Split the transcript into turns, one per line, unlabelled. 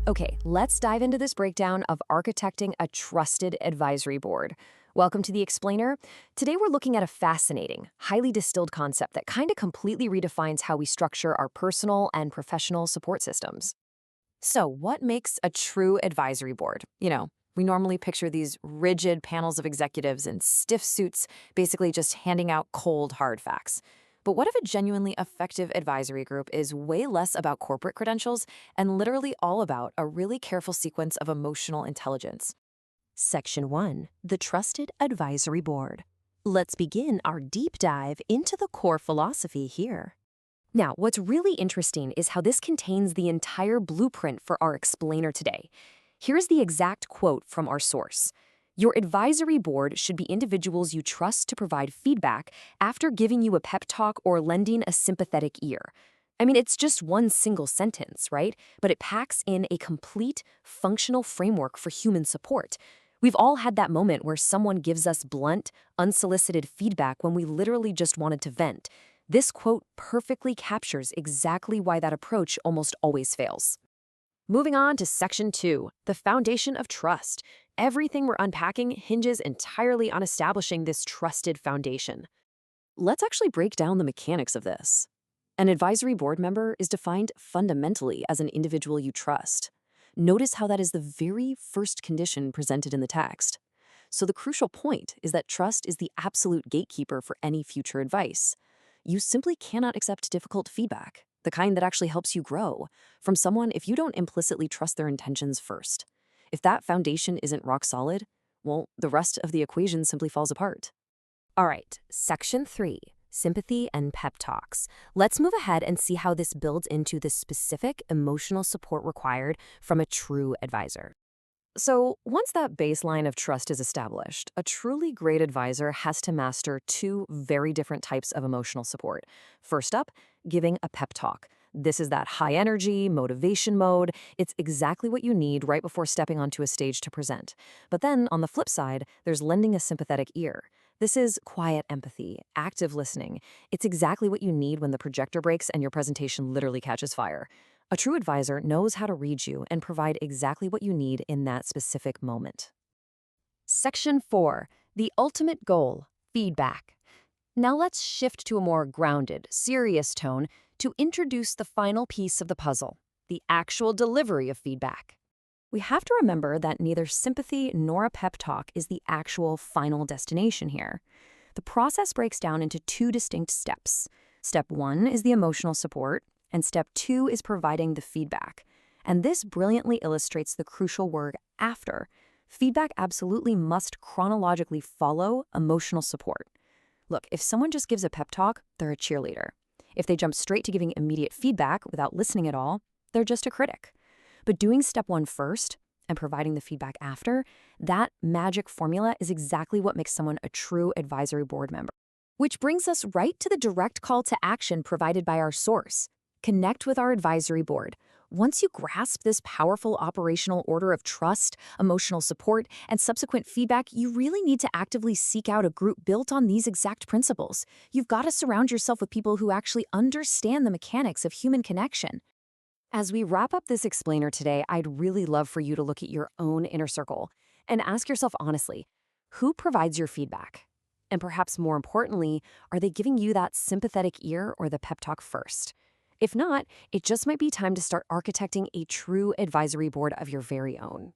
Okay, let's dive into this breakdown of architecting a trusted advisory board. Welcome to The Explainer. Today we're looking at a fascinating, highly distilled concept that kind of completely redefines how we structure our personal and professional support systems. So, what makes a true advisory board? We normally picture these rigid panels of executives in stiff suits, basically just handing out cold, hard facts. But what if a genuinely effective advisory group is way less about corporate credentials and literally all about a really careful sequence of emotional intelligence? Section 1. The Trusted Advisory Board. Let's begin our deep dive into the core philosophy here. Now, what's really interesting is how this contains the entire blueprint for our explainer today. Here's the exact quote from our source. Your advisory board should be individuals you trust to provide feedback after giving you a pep talk or lending a sympathetic ear. I mean, it's just one single sentence, right? But it packs in a complete, functional framework for human support. We've all had that moment where someone gives us blunt, unsolicited feedback when we literally just wanted to vent. This quote perfectly captures exactly why that approach almost always fails. Moving on to Section 2, the foundation of trust. Everything we're unpacking hinges entirely on establishing this trusted foundation. Let's actually break down the mechanics of this. An advisory board member is defined fundamentally as an individual you trust. Notice how that is the very first condition presented in the text. So the crucial point is that trust is the absolute gatekeeper for any future advice. You simply cannot accept difficult feedback, the kind that actually helps you grow, from someone if you don't implicitly trust their intentions first. If that foundation isn't rock solid, well, the rest of the equation simply falls apart. All right, Section 3, Sympathy and Pep Talks. Let's move ahead and see how this builds into the specific emotional support required from a true advisor. So, once that baseline of trust is established, a truly great advisor has to master two very different types of emotional support. First up, giving a pep talk. This is that high energy, motivation mode. It's exactly what you need right before stepping onto a stage to present. But then, on the flip side, there's lending a sympathetic ear. This is quiet empathy, active listening. It's exactly what you need when the projector breaks and your presentation literally catches fire. A true advisor knows how to read you and provide exactly what you need in that specific moment. Section 4. The ultimate goal, feedback. Now let's shift to a more grounded, serious tone to introduce the final piece of the puzzle, the actual delivery of feedback. We have to remember that neither sympathy nor a pep talk is the actual final destination here. The process breaks down into two distinct steps. Step 1 is the emotional support, and step 2 is providing the feedback. And this brilliantly illustrates the crucial word after. Feedback absolutely must chronologically follow emotional support. Look, if someone just gives a pep talk, they're a cheerleader. If they jump straight to giving immediate feedback without listening at all, they're just a critic. But doing step 1 first and providing the feedback after, that magic formula is exactly what makes someone a true advisory board member. Which brings us right to the direct call to action provided by our source. Connect with our advisory board. Once you grasp this powerful operational order of trust, emotional support, and subsequent feedback, you really need to actively seek out a group built on these exact principles. You've got to surround yourself with people who actually understand the mechanics of human connection. As we wrap up this explainer today, I'd really love for you to look at your own inner circle and ask yourself honestly, who provides your feedback? And perhaps more importantly, are they giving you that sympathetic ear or the pep talk first? If not, it just might be time to start architecting a true advisory board of your very own.